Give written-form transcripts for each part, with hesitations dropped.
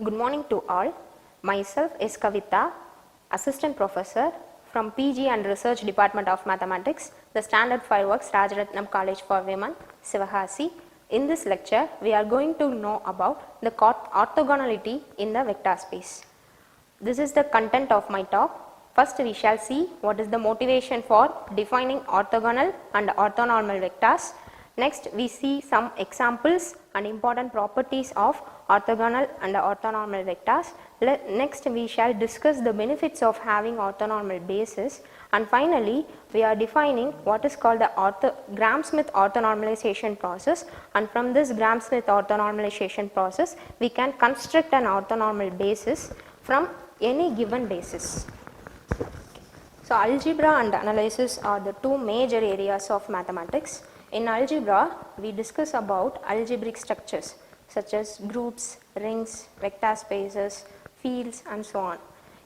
Good morning to all. Myself is Kavitha, Assistant Professor from PG and Research Department of Mathematics, the Standard 5 Works Rajaratnam College for Women, Sivakasi. In this lecture, we are going to know about the orthogonality in the vector space. This is the content of my talk. First, we shall see what is the motivation for defining orthogonal and orthonormal vectors. Next, we see some examples and important properties of orthogonal and orthonormal vectors. Next, we shall discuss the benefits of having orthonormal bases. And finally, we are defining what is called the Gram-Smith orthonormalization process. And from this Gram-Smith orthonormalization process, we can construct an orthonormal basis from any given basis. So, algebra and analysis are the two major areas of mathematics. In algebra, we discuss about algebraic structures such as groups, rings, vector spaces, fields and so on.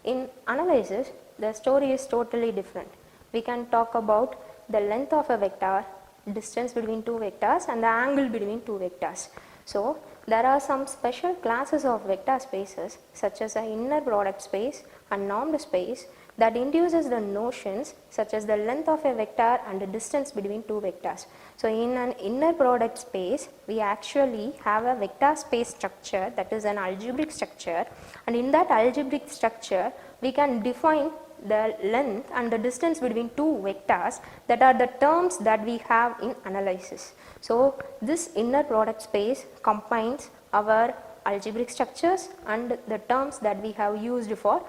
In analysis, the story is totally different. We can talk about the length of a vector, distance between two vectors and the angle between two vectors. So, there are some special classes of vector spaces such as an inner product space and normed space that induces the notions such as the length of a vector and the distance between two vectors. So, in an inner product space, we actually have a vector space structure, that is an algebraic structure, and in that algebraic structure, we can define the length and the distance between two vectors that are the terms that we have in analysis. So, this inner product space combines our algebraic structures and the terms that we have used for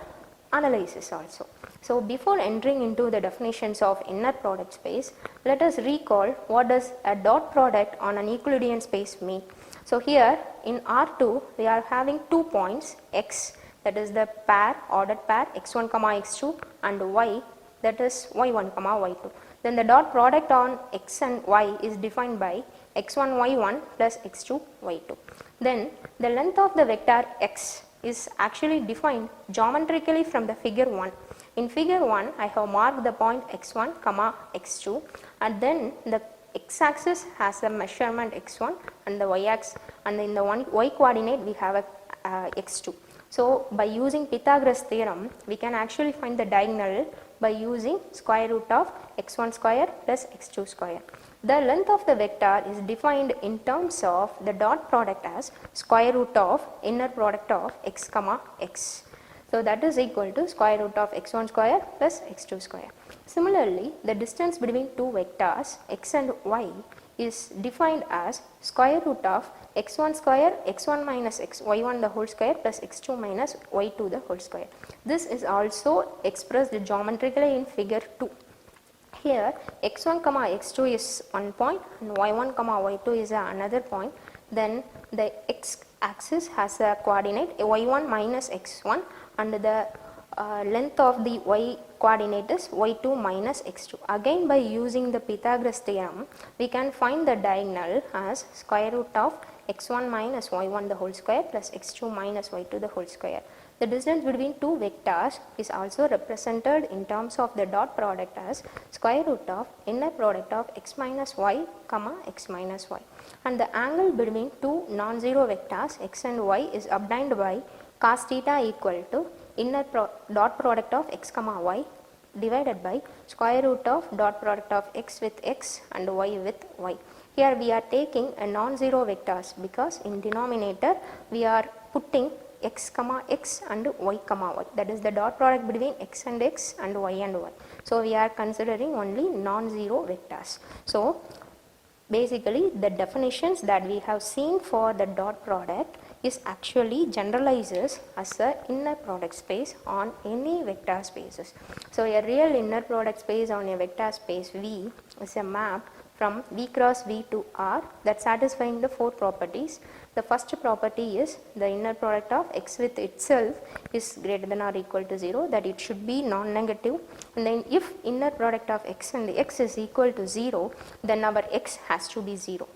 analysis also. So, before entering into the definitions of inner product space, let us recall what does a dot product on an Euclidean space mean. So, here in R2 we are having 2 points x, that is the pair, ordered pair x1 comma x2, and y, that is y1 comma y2. Then the dot product on x and y is defined by x1 y1 plus x2 y2. Then the length of the vector x is actually defined geometrically from the figure 1. In figure 1, I have marked the point x1 comma x2, and then the x-axis has a measurement x1 and the y-axis, and in the y coordinate we have a x2. So, by using Pythagoras theorem, we can actually find the diagonal by using square root of x1 square plus x2 square. The length of the vector is defined in terms of the dot product as square root of inner product of x comma x. So, that is equal to square root of x1 square plus x2 square. Similarly, the distance between two vectors x and y is defined as square root of x1 square x1 minus x y1 the whole square plus x2 minus y2 the whole square. This is also expressed geometrically in figure 2. Here x1 comma x2 is one point and y1 comma y2 is another point. Then the x axis has a coordinate y1 minus x1 and the length of the y coordinate is y2 minus x2. Again, by using the Pythagoras theorem, we can find the diagonal as square root of x1 minus y1 the whole square plus x2 minus y2 the whole square. The distance between two vectors is also represented in terms of the dot product as square root of inner product of x minus y comma x minus y. And the angle between two non-zero vectors x and y is obtained by cos theta equal to inner dot product of x comma y divided by square root of dot product of x with x and y with y. Here we are taking a non-zero vectors because in denominator we are putting x comma x and y comma y, that is the dot product between x and x and y and y. So, we are considering only non-zero vectors. So, basically the definitions that we have seen for the dot product is actually generalizes as a inner product space on any vector spaces. So, a real inner product space on a vector space V is a map from V cross V to R that satisfying the 4 properties. The first property is the inner product of x with itself is greater than or equal to 0, that it should be non-negative, and then if inner product of x and x is equal to 0, then our x has to be 0.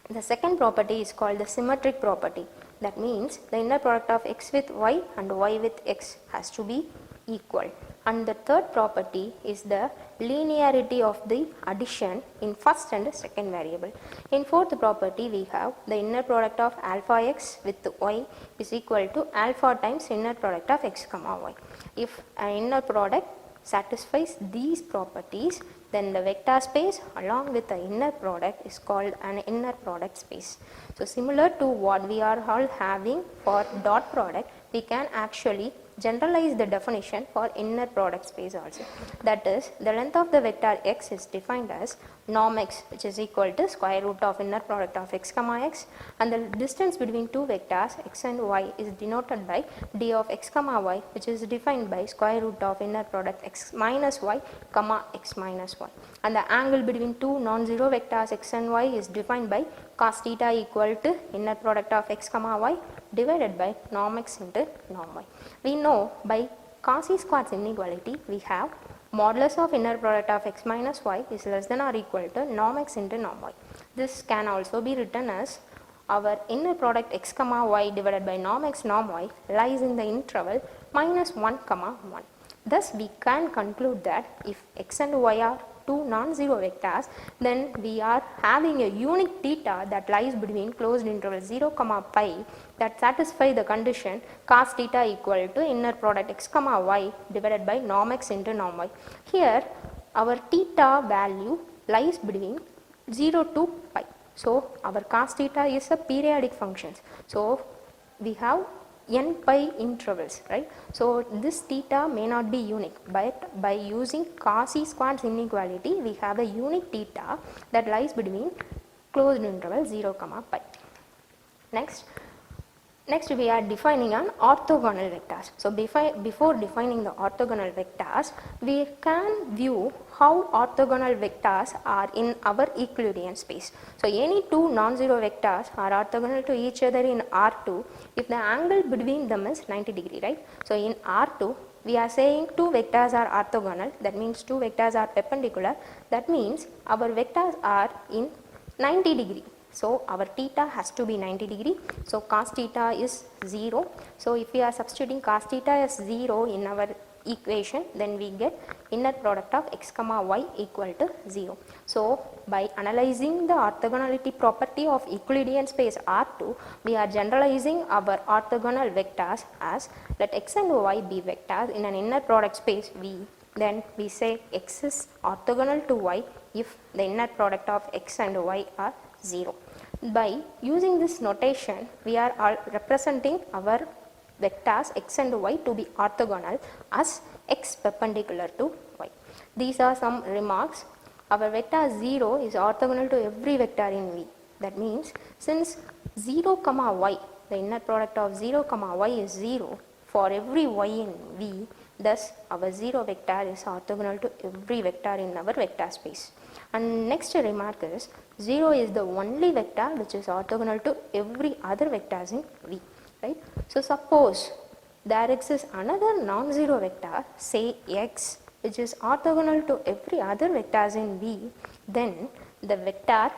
The second property is called the symmetric property. That means the inner product of x with y and y with x has to be equal. And the third property is the linearity of the addition in first and second variable. In fourth property, we have the inner product of alpha x with y is equal to alpha times inner product of x comma y. If an inner product satisfies these properties, then the vector space along with the inner product is called an inner product space. So similar to what we are all having for dot product, we can actually generalize the definition for inner product space also. That is, the length of the vector x is defined as norm x, which is equal to square root of inner product of x comma x, and the distance between two vectors x and y is denoted by d of x comma y, which is defined by square root of inner product x minus y comma x minus y, and the angle between two non-zero vectors x and y is defined by cos theta equal to inner product of x comma y divided by norm x into norm y. We know by Cauchy squares inequality, we have modulus of inner product of x minus y is less than or equal to norm x into norm y. This can also be written as our inner product x comma y divided by norm x norm y lies in the interval minus 1 comma 1. Thus, we can conclude that if x and y are two non-zero vectors, then we are having a unique theta that lies between closed interval 0 comma pi that satisfy the condition cos theta equal to inner product x comma y divided by norm x into norm y. Here our theta value lies between 0 to pi. So our cos theta is a periodic function. So we have n pi intervals, right? So this theta may not be unique, but by using Cauchy squares inequality, we have a unique theta that lies between closed interval 0 comma pi. Next we are defining an orthogonal vectors. So before defining the orthogonal vectors, we can view how orthogonal vectors are in our Euclidean space. So any two non-zero vectors are orthogonal to each other in R2 if the angle between them is 90 degree, right? So in R2, we are saying two vectors are orthogonal, that means two vectors are perpendicular, that means our vectors are in 90 degree. So our theta has to be 90 degree. So cos theta is 0. So if we are substituting cos theta as 0 in our equation, then we get inner product of x comma y equal to 0. So by analyzing the orthogonality property of Euclidean space R2, we are generalizing our orthogonal vectors as let x and y be vectors in an inner product space V. Then we say x is orthogonal to y if the inner product of x and y are 0. By using this notation, we are all representing our vectors x and y to be orthogonal as x perpendicular to y. These are some remarks. Our vector 0 is orthogonal to every vector in V. That means since 0 comma y, the inner product of 0 comma y is 0 for every y in V, thus our 0 vector is orthogonal to every vector in our vector space. And next remark is 0 is the only vector which is orthogonal to every other vectors in V, right? So suppose there exists another non-zero vector, say x, which is orthogonal to every other vectors in V, then the vector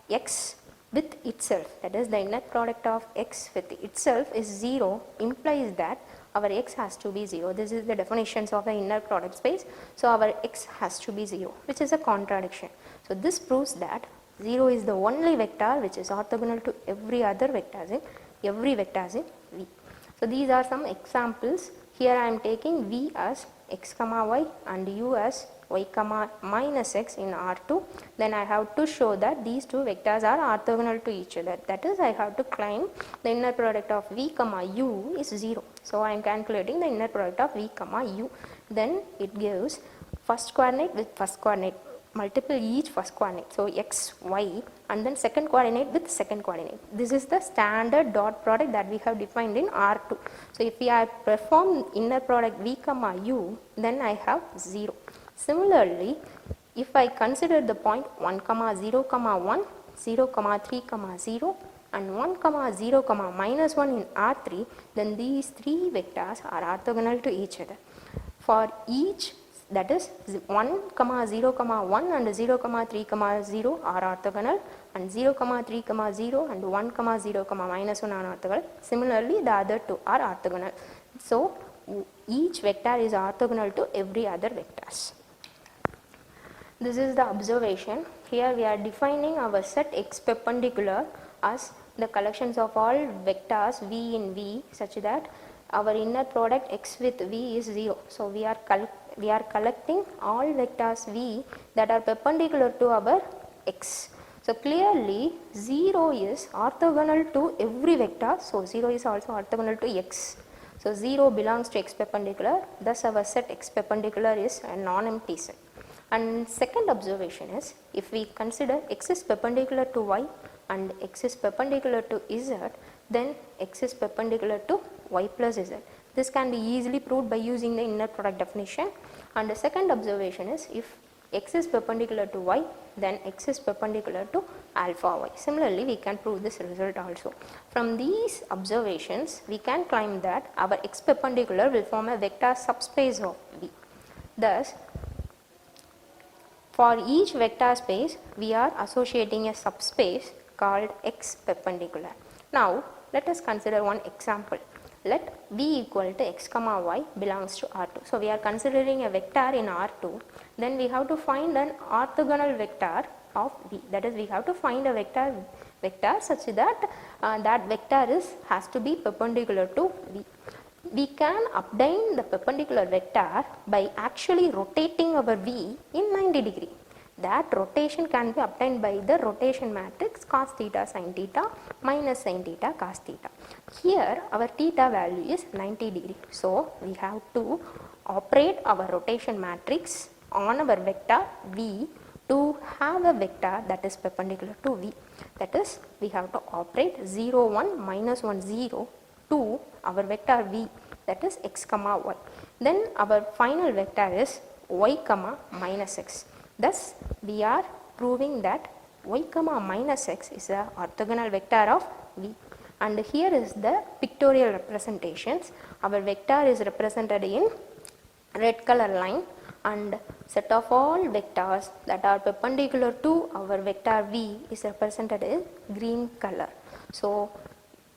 x with itself, that is the inner product of x with itself is 0, implies that our x has to be 0. This is the definitions of the inner product space. So our x has to be 0, which is a contradiction. So this proves that 0 is the only vector which is orthogonal to every other vectors in V. So these are some examples. Here I am taking V as x comma y and u as y comma minus x in R2. Then I have to show that these two vectors are orthogonal to each other. That is, I have to claim the inner product of v comma u is 0. So I am calculating the inner product of v comma u. Then it gives first coordinate with first coordinate, multiple each first coordinate. So x, y, and then second coordinate with second coordinate. This is the standard dot product that we have defined in R2. So if we are perform inner product v comma u, then I have 0. Similarly, if I consider the point 1 comma 0 comma 1, 0 comma 3 comma 0 and 1 comma 0 comma minus 1 in R3, then these three vectors are orthogonal to each other. For each, that is 1 comma 0 comma 1 and 0 comma 3 comma 0 are orthogonal, and 0 comma 3 comma 0 and 1 comma 0 comma minus 1 are orthogonal. Similarly, the other two are orthogonal. So each vector is orthogonal to every other vectors. This is the observation. Here we are defining our set X perpendicular as the collections of all vectors V in V such that our inner product X with V is 0. So we are collecting all vectors V that are perpendicular to our X. So clearly 0 is orthogonal to every vector. So 0 is also orthogonal to X. So 0 belongs to X perpendicular. Thus our set X perpendicular is a non-empty set. And second observation is, if we consider X is perpendicular to Y and X is perpendicular to Z, then X is perpendicular to Y plus Z. This can be easily proved by using the inner product definition. And the second observation is, if X is perpendicular to Y, then X is perpendicular to alpha Y. Similarly, we can prove this result also. From these observations, we can claim that our X perpendicular will form a vector subspace of V. Thus, for each vector space, we are associating a subspace called X perpendicular. Now, let us consider one example. Let V equal to X comma Y belongs to R2. So, we are considering a vector in R2. Then we have to find an orthogonal vector of V. That is, we have to find a vector such that that vector has to be perpendicular to V. We can obtain the perpendicular vector by actually rotating our V in 90 degree. That rotation can be obtained by the rotation matrix cos theta sin theta minus sin theta cos theta. Here our theta value is 90 degree. So we have to operate our rotation matrix on our vector V to have a vector that is perpendicular to V. That is, we have to operate 0 1 minus 1 0 to our vector V, that is X comma Y. Then our final vector is Y comma minus X. Thus we are proving that Y comma minus X is a orthogonal vector of V. And here is the pictorial representations. Our vector is represented in red color line, and set of all vectors that are perpendicular to our vector V is represented in green color. So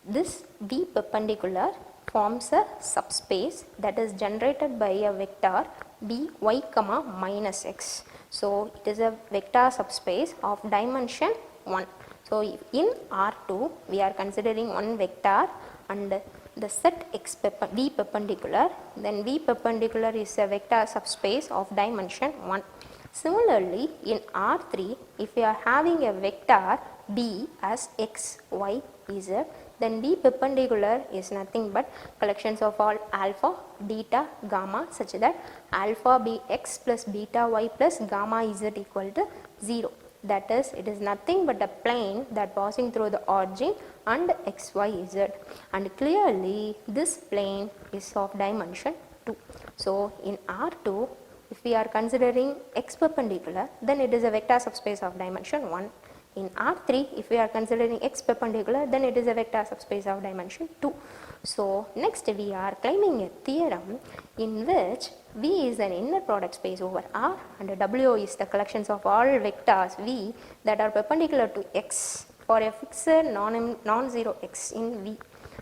this V perpendicular forms a subspace that is generated by a vector B Y comma minus X. So it is a vector subspace of dimension 1. So in R2 we are considering one vector and the set V perpendicular, then V perpendicular is a vector subspace of dimension 1. Similarly, in R3, if we are having a vector B as X, Y, Z, then V perpendicular is nothing but collections of all alpha, beta, gamma such that alpha be X plus beta Y plus gamma Z equal to 0. That is, it is nothing but a plane that passing through the origin and X, Y, Z. And clearly, this plane is of dimension 2. So, in R2, if we are considering X perpendicular, then it is a vector subspace of dimension 1. In R3, if we are considering X perpendicular, then it is a vector subspace of dimension 2. So, next we are claiming a theorem in which V is an inner product space over R and W is the collections of all vectors V that are perpendicular to X for a fixed non-zero X in V.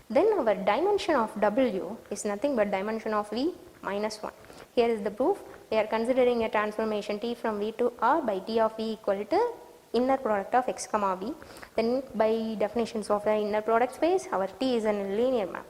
Then our dimension of W is nothing but dimension of V minus 1. Here is the proof. We are considering a transformation T from V to R by T of V equal to inner product of X comma V. Then by definitions of the inner product space, our T is a linear map.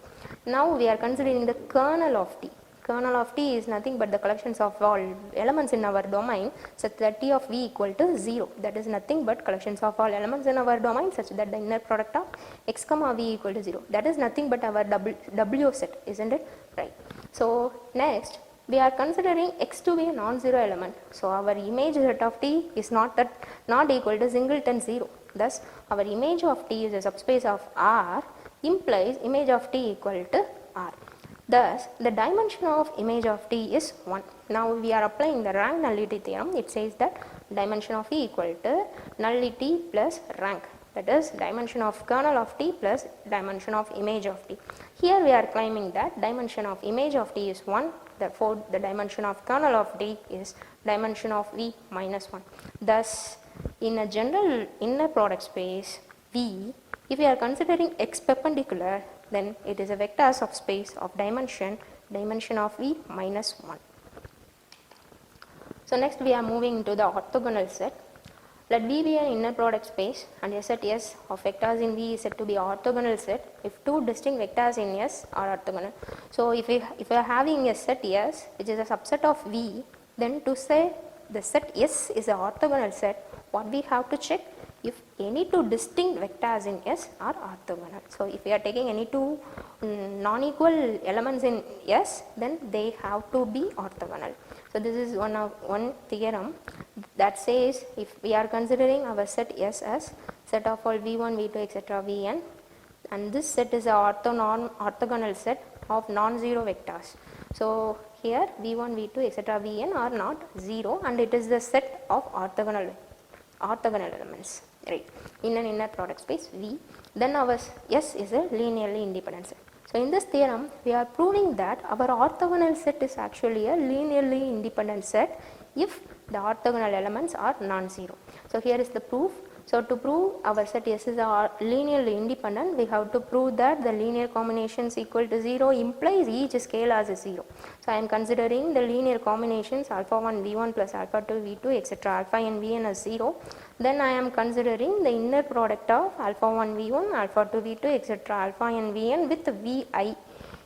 Now we are considering the kernel of T. Kernel of T is nothing but the collections of all elements in our domain such that T of V equal to 0. That is nothing but collections of all elements in our domain such that the inner product of X comma V equal to 0. That is nothing but our W set, isn't it? Right. So next we are considering X to be a non-zero element. So our image set of T is not equal to singleton 0. Thus our image of T is a subspace of R implies image of T equal to R. Thus the dimension of image of T is 1. Now we are applying the rank nullity theorem. It says that dimension of E equal to nullity plus rank. That is dimension of kernel of T plus dimension of image of T. Here we are claiming that dimension of image of T is 1. Therefore, the dimension of kernel of T is dimension of V minus 1. Thus, in a general inner product space V, if we are considering X perpendicular, then it is a vector subspace of dimension dimension of V minus 1. So next we are moving into the orthogonal set. Let V be an inner product space and a set S of vectors in V is said to be orthogonal set if two distinct vectors in S are orthogonal. So if we are having a set S which is a subset of V, then to say the set S is an orthogonal set, what we have to check if any two distinct vectors in S are orthogonal. So if we are taking any two non-equal elements in S, then they have to be orthogonal. So this is one theorem that says if we are considering our set S as set of all V1, V2, etc. Vn, and this set is a orthogonal set of non-zero vectors. So here V1, V2, etc. Vn are not zero, and it is the set of orthogonal elements, right, in an inner product space V. Then our S is a linearly independent set. So in this theorem we are proving that our orthogonal set is actually a linearly independent set if the orthogonal elements are non-zero. So here is the proof. So to prove our set S is linearly independent, we have to prove that the linear combinations equal to 0 implies each scalar is 0. So I am considering the linear combinations alpha 1 V1 plus alpha 2 V2 etc. alpha n Vn as 0. Then I am considering the inner product of alpha 1 V1, alpha 2 V2 etc. alpha n Vn with Vi.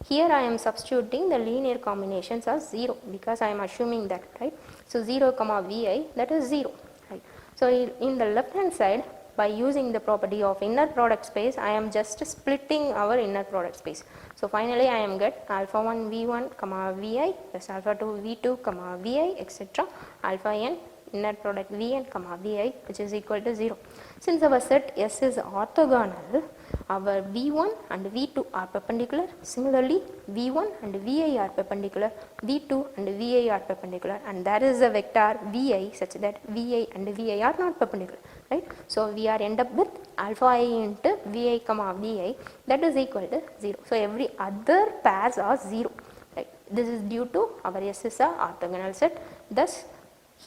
Here I am substituting the linear combinations as 0 because I am assuming that, right. So 0 comma Vi, that is 0. Right. So in the left hand side, by using the property of inner product space, I am just splitting our inner product space. So finally I am get alpha 1 V1 comma Vi plus alpha 2 V2 comma Vi etc. alpha n inner product Vn comma Vi, which is equal to 0. Since our set S is orthogonal, our V1 and V2 are perpendicular. Similarly, V1 and Vi are perpendicular, V2 and Vi are perpendicular, and there is a vector Vi such that Vi and Vi are not perpendicular, right. So we are end up with alpha I into Vi comma Vi, that is equal to 0. So every other pairs are 0, right. This is due to our S is a orthogonal set. Thus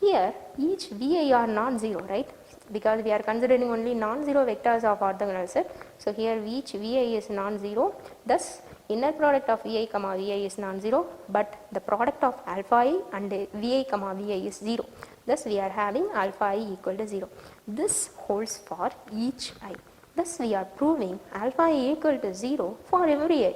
here each Vi are not 0, right, because we are considering only non-zero vectors of orthogonal set. So here each Vi is non-zero. Thus inner product of Vi comma Vi is non-zero, but the product of alpha I and Vi comma Vi is 0. Thus we are having alpha I equal to 0. This holds for each I. Thus we are proving alpha I equal to 0 for every I.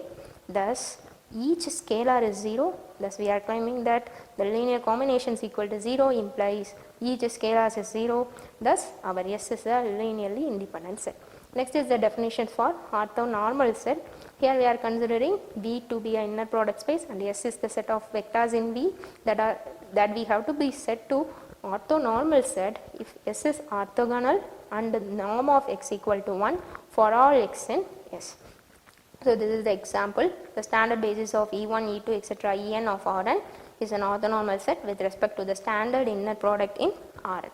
Thus each scalar is 0. Thus we are claiming that the linear combinations equal to 0 implies each scalar is 0. Thus our S is a linearly independent set. Next is the definition for orthonormal set. Here we are considering V to be an inner product space and S is the set of vectors in V that we have to be set to orthonormal set if S is orthogonal and the norm of x equal to 1 for all x in S. So this is the example. The standard basis of E1, E2 etc. En of Rn is an orthonormal set with respect to the standard inner product in Rn.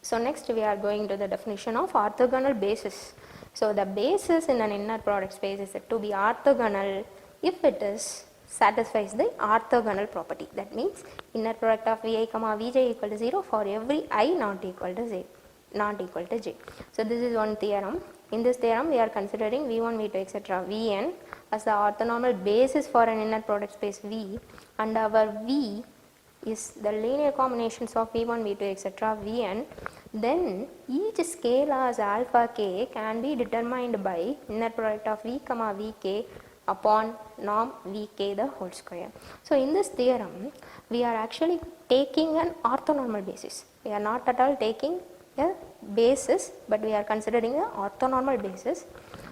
So next we are going to the definition of orthogonal basis. So the basis in an inner product space is said to be orthogonal if it is satisfies the orthogonal property. That means inner product of Vi comma Vj equal to 0 for every I not equal to j. So this is one theorem. In this theorem we are considering V1, V2 etc. Vn as the orthonormal basis for an inner product space V, and our V is the linear combinations of V1, V2 etc. Vn. Then each scalar as alpha k can be determined by inner product of V comma Vk upon norm Vk the whole square. So in this theorem we are actually taking an orthonormal basis. We are not at all taking a basis, but we are considering an orthonormal basis.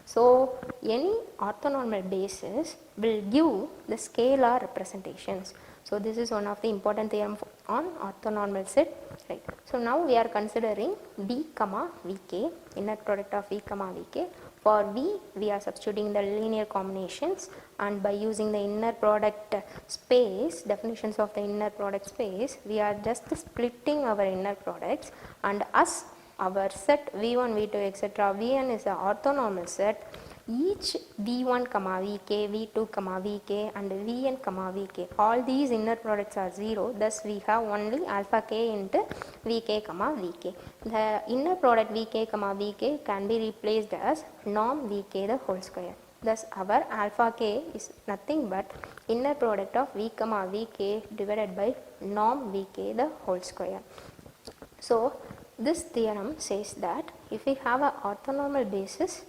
So any orthonormal basis will give the scalar representations. So this is one of the important theorem on orthonormal set, right. So now we are considering V comma Vk, inner product of V comma Vk. For V we are substituting the linear combinations, and by using the inner product space, definitions of the inner product space, we are just splitting our inner products, and as our set V1, V2 etc. Vn is an orthonormal set, each V1 comma Vk, V2 comma Vk and Vn comma Vk, all these inner products are 0. Thus we have only alpha k into Vk comma Vk. The inner product Vk comma Vk can be replaced as norm Vk the whole square. Thus our alpha k is nothing but inner product of v comma vk divided by norm vk the whole square. So this theorem says that if we have an orthonormal basis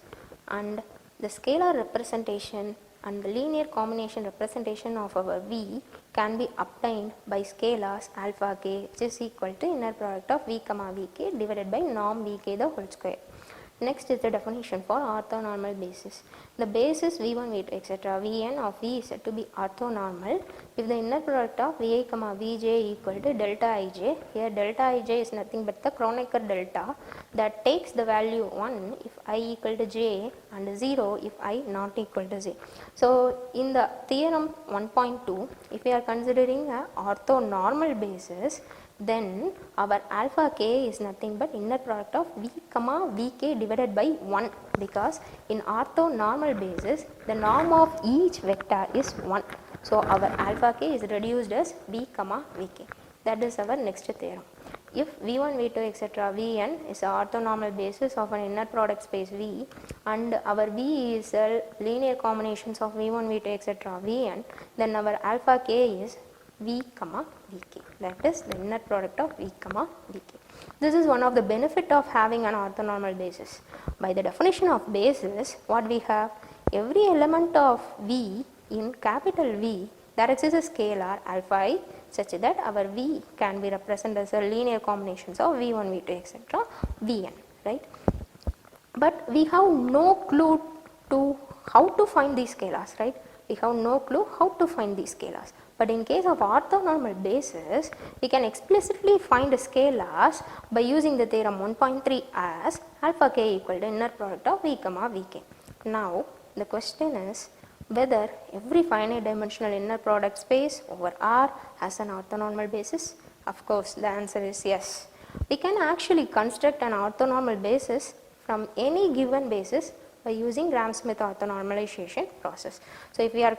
and the scalar representation and the linear combination representation of our v can be obtained by scalars alpha k, which is equal to inner product of v comma vk divided by norm vk the whole square. Next is the definition for orthonormal basis. The basis v1, v2, etc. vn of v is said to be orthonormal if the inner product of vi, vj equal to delta ij. Here delta ij is nothing but the Kronecker delta that takes the value 1 if I equal to j and 0 if I not equal to j. So in the theorem 1.2, if we are considering a orthonormal basis, then our alpha k is nothing but inner product of v comma vk divided by 1, because in orthonormal basis the norm of each vector is 1. So our alpha k is reduced as v comma vk. That is our next theorem. If v1, v2, etc. vn is an orthonormal basis of an inner product space v and our v is a linear combinations of v1, v2, etc. vn, then our alpha k is v comma vk, that is the inner product of v comma vk. This is one of the benefit of having an orthonormal basis. By the definition of basis, what we have, every element of v in capital V there exists a scalar alpha I such that our v can be represented as a linear combinations of v1, v2, etc. vn, right? But we have no clue to how to find these scalars, right? We have no clue how to find these scalars. But in case of orthonormal basis, we can explicitly find scalars by using the theorem 1.3 as alpha k equal to inner product of v comma vk. Now the question is whether every finite dimensional inner product space over R has an orthonormal basis. Of course the answer is yes. We can actually construct an orthonormal basis from any given basis by using Gram-Smith orthonormalization process. So if we are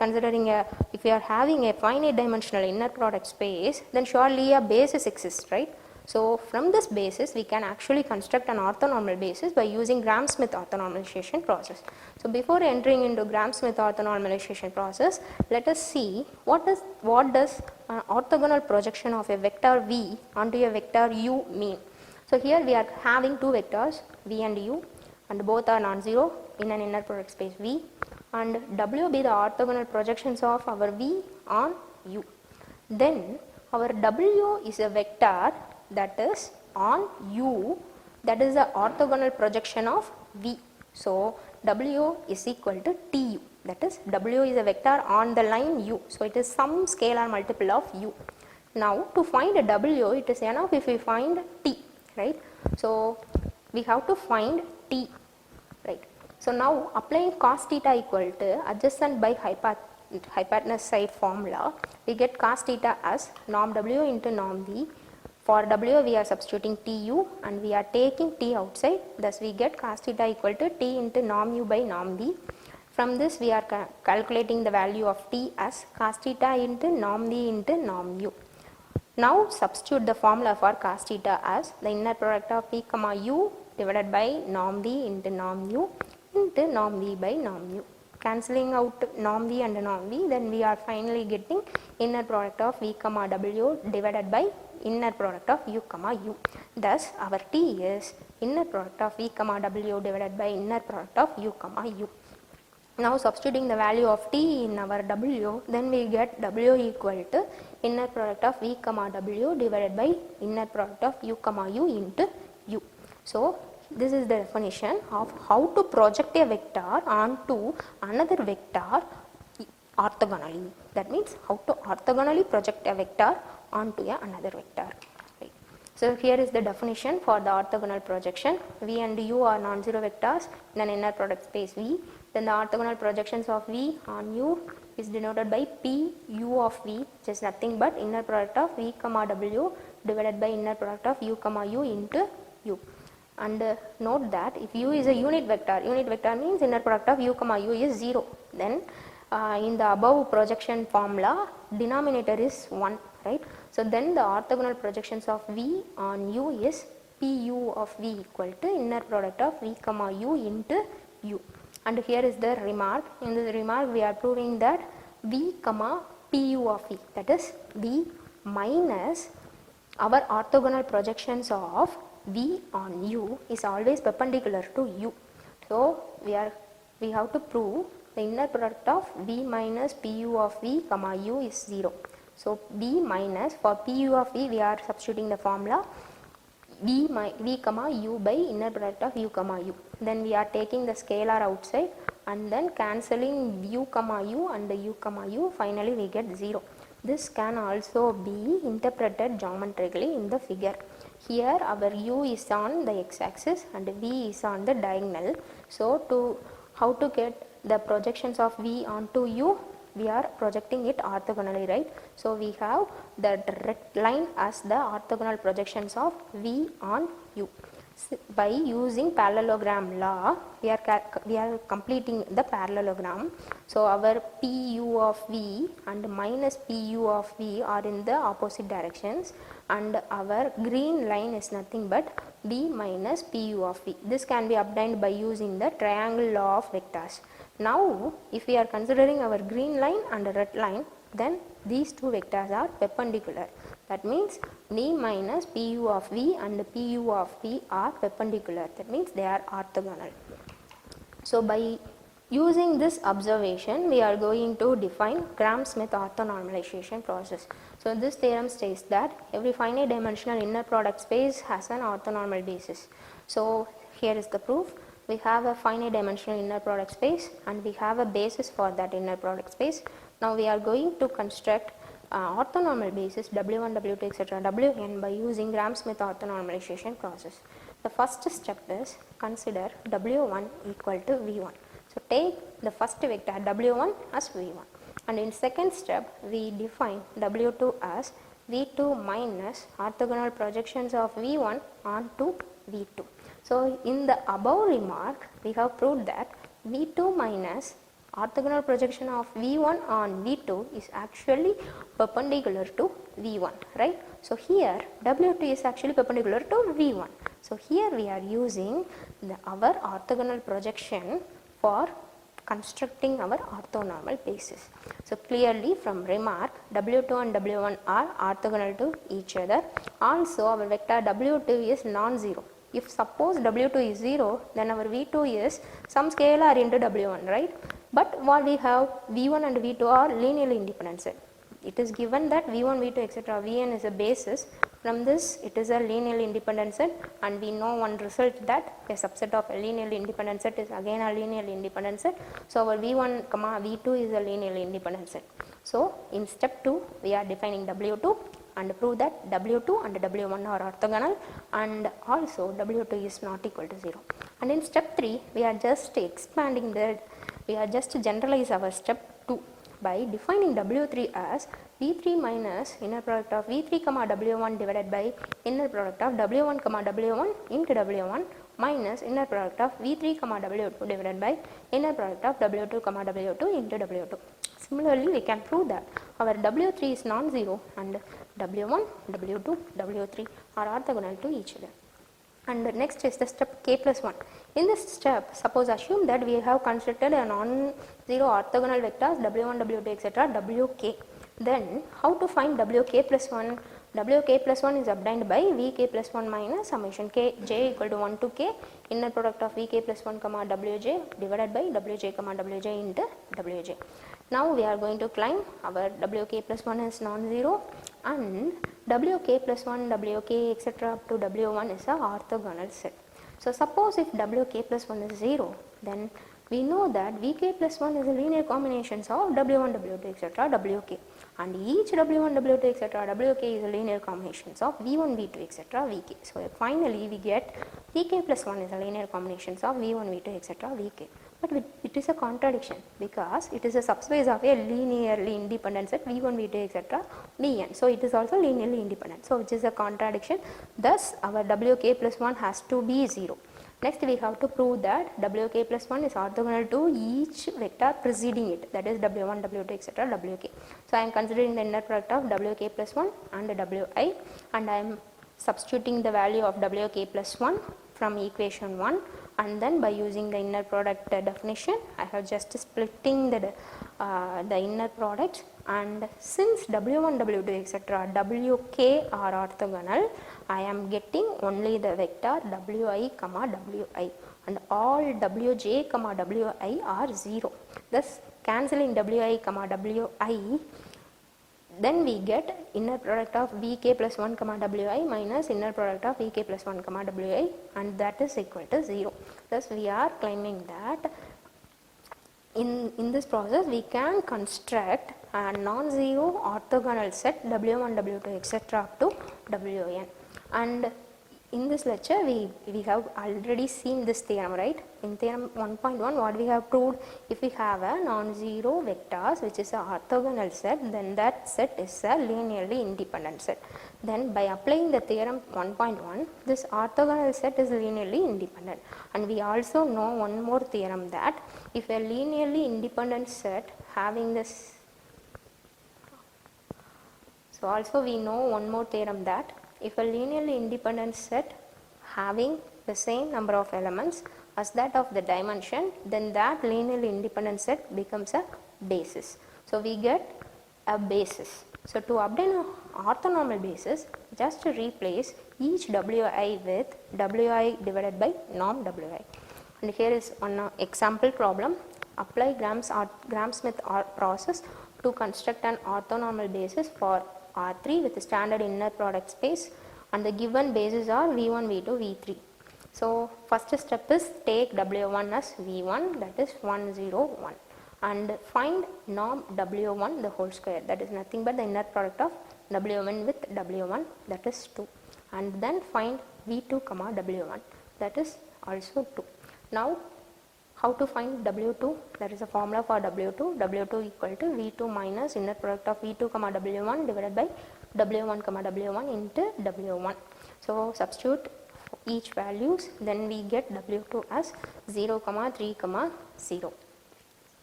if we are having a finite dimensional inner product space, then surely a basis exists, right? So from this basis we can actually construct an orthonormal basis by using Gram-Smith orthonormalization process. So before entering into Gram-Smith orthonormalization process, let us see what does an orthogonal projection of a vector v onto a vector u mean. So here we are having two vectors v and u, and both are non-zero in an inner product space V, and W be the orthogonal projections of our V on U. Then our W is a vector that is on U, that is the orthogonal projection of V. So W is equal to TU, that is W is a vector on the line U, so it is some scalar multiple of U. Now to find a W, it is enough if we find T, right? So we have to find T, right? So now applying cos theta equal to adjacent by hypotenuse side formula, we get cos theta as norm W into norm V. For W we are substituting TU and we are taking T outside, thus we get cos theta equal to T into norm U by norm V. From this we are calculating the value of T as cos theta into norm V into norm U. Now substitute the formula for cos theta as the inner product of V comma U divided by norm V into norm U into norm V by norm U. Cancelling out norm V and norm V, then we are finally getting inner product of V comma W divided by inner product of U comma U. Thus our T is inner product of V comma W divided by inner product of U comma U. Now substituting the value of T in our W, then we get W equal to inner product of V comma W divided by inner product of U comma U into U. So this is the definition of how to project a vector onto another vector orthogonally. That means how to orthogonally project a vector onto another vector. Right. So here is the definition for the orthogonal projection. V and U are non-zero vectors in an inner product space V. Then the orthogonal projections of V on U is denoted by P U of V, which is nothing but inner product of V comma W divided by inner product of U comma U into U. And note that if U is a unit vector means inner product of U comma U is 0. Then in the above projection formula, denominator is 1, right? So then the orthogonal projections of V on U is PU of V equal to inner product of V comma U into U. And here is the remark. In this remark we are proving that v comma pu of v, that is v minus our orthogonal projections of v on u is always perpendicular to u. So we have to prove the inner product of v minus pu of v comma u is 0. So v minus, for pu of v we are substituting the formula v comma u by inner product of u comma u. Then we are taking the scalar outside and then cancelling u comma u and the u comma u, finally we get 0. This can also be interpreted geometrically in the figure. Here our u is on the x-axis and v is on the diagonal. So how to get the projections of v onto u? We are projecting it orthogonally, right? So we have the red line as the orthogonal projections of v on u. By using parallelogram law, we are completing the parallelogram. So our pu of v and minus pu of v are in the opposite directions, and our green line is nothing but v minus pu of v. This can be obtained by using the triangle law of vectors. Now if we are considering our green line and red line, then these two vectors are perpendicular. That means v minus pu of v and pu of v are perpendicular. That means they are orthogonal. So by using this observation, we are going to define Gram-Smith orthonormalization process. So this theorem states that every finite dimensional inner product space has an orthonormal basis. So here is the proof. We have a finite dimensional inner product space and we have a basis for that inner product space. Now we are going to construct orthonormal basis w1, w2, etc. wn by using Gram-Smith orthonormalization process. The first step is consider w1 equal to v1. So take the first vector w1 as v1, and in second step we define w2 as v2 minus orthogonal projections of v1 onto v2. So in the above remark we have proved that v2 minus orthogonal projection of v1 on v2 is actually perpendicular to v1, right? So here w2 is actually perpendicular to v1. So here we are using our orthogonal projection for constructing our orthonormal basis. So clearly from remark w2 and w1 are orthogonal to each other. Also our vector w2 is non-zero. If suppose w2 is 0, then our v2 is some scalar into w1, right? But what we have, v1 and v2 are linearly independent set. It is given that v1, v2, etc. vn is a basis. From this it is a linearly independent set, and we know one result that a subset of a linearly independent set is again a linearly independent set. So our v1, v2 is a linearly independent set. So in step 2 we are defining w2 and prove that w2 and w1 are orthogonal, and also w2 is not equal to 0. And in step 3 we are just expanding that, we are just generalize our step 2 by defining w3 as v3 minus inner product of v3 comma w1 divided by inner product of w1 comma w1 into w1 minus inner product of v3 comma w2 divided by inner product of w2 comma w2 into w2. Similarly, we can prove that our w3 is non-zero and w1, w2, w3 are orthogonal to each other. And next is the step k plus 1. In this step, suppose assume that we have constructed a non-zero orthogonal vectors w1, w2, etc. wk. Then how to find wk plus 1? Wk plus 1 is obtained by vk plus 1 minus summation k j equal to 1 to k inner product of vk plus 1 comma wj divided by wj comma wj into wj. Now we are going to claim our wk plus 1 is non-zero and wk plus 1, wk etc. up to w1 is a orthogonal set. So suppose if wk plus 1 is 0, then we know that vk plus 1 is a linear combinations of w1, w2 etc. wk, and each w1, w2 etc. wk is a linear combinations of v1, v2 etc. vk. So finally we get vk plus 1 is a linear combinations of v1, v2 etc. vk. But it is a contradiction because it is a subspace of a linearly independent set v1, v2 etc. vn. So it is also linearly independent. So which is a contradiction. Thus our wk plus 1 has to be 0. Next we have to prove that wk plus 1 is orthogonal to each vector preceding it, that is w1, w2 etc. wk. So I am considering the inner product of wk plus 1 and wi, and I am substituting the value of wk plus 1 from equation 1 and then by using the inner product definition, I have just splitting the inner product, and since w1, w2 etc. wk are orthogonal, I am getting only the vector wi comma wi, and all wj comma wi are 0. Thus cancelling wi comma wi, then we get inner product of vk plus 1 comma wi minus inner product of vk plus 1 comma wi, and that is equal to 0. Thus we are claiming that in this process we can construct a non-zero orthogonal set w1, w2 etc. up to wn. And in this lecture we have already seen this theorem, right? In theorem 1.1 what we have proved, if we have a non-zero vectors which is a orthogonal set, then that set is a linearly independent set. Then by applying the theorem 1.1, this orthogonal set is linearly independent. And we also know one more theorem, that if a linearly independent set having this, so also we know one more theorem, that if a linearly independent set having the same number of elements as that of the dimension, then that linearly independent set becomes a basis. So we get a basis. So to obtain an orthonormal basis, just replace each wi with wi divided by norm wi. And here is one example problem. Apply Gram-Smith process to construct an orthonormal basis for R3 with the standard inner product space, and the given bases are V1, V2, V3. So first step is take W1 as V1, that is 1, 0, 1, and find norm W1 the whole square, that is nothing but the inner product of W1 with W1, that is 2, and then find V2 comma W1, that is also 2. Now how to find W2? There is a formula for W2. W2 equal to V2 minus inner product of V2 comma W1 divided by W1 comma W1 into W1. So substitute each values, then we get W2 as 0 comma 3 comma 0,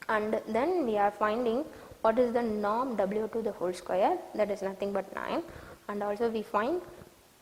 and then we are finding what is the norm W2 the whole square, that is nothing but 9, and also we find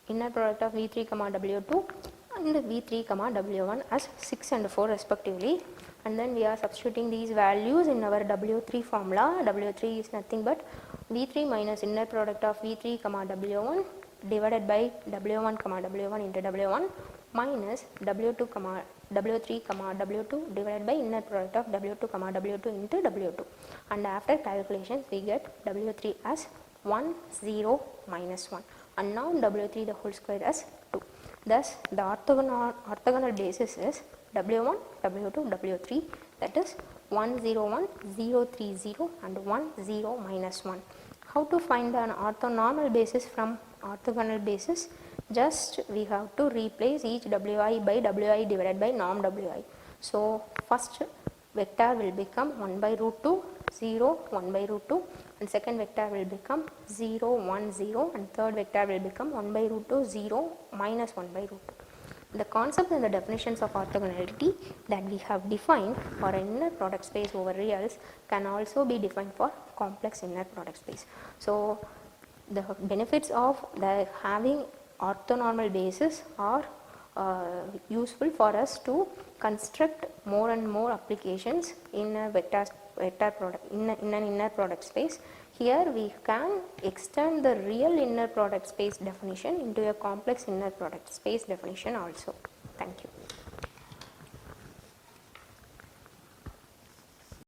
inner product of V3 comma W2 and V3 comma W1 as 6 and 4 respectively, and then we are substituting these values in our W3 formula. W3 is nothing but V3 minus inner product of V3 comma W1 divided by W1 comma W1 into W1 minus W2 comma W3 comma W2 divided by inner product of W2 comma W2 into W2, and after calculations we get W3 as 1, 0, minus 1, and now W3 the whole square as 2. Thus the orthogonal basis is W1, W2, W3, that is 1, 0, 1, 0, 3, 0 and 1, 0, minus 1. How to find an orthonormal basis from orthogonal basis? Just we have to replace each wi by wi divided by norm wi. So first vector will become 1 by root 2, 0, 1 by root 2, and second vector will become 0, 1, 0, and third vector will become 1 by root 2, 0, minus 1 by root 2. The concept and the definitions of orthogonality that we have defined for an inner product space over reals can also be defined for complex inner product space. So the benefits of having orthonormal basis are useful for us to construct more and more applications in a vector product in an inner product space. Here we can extend the real inner product space definition into a complex inner product space definition also. Thank you.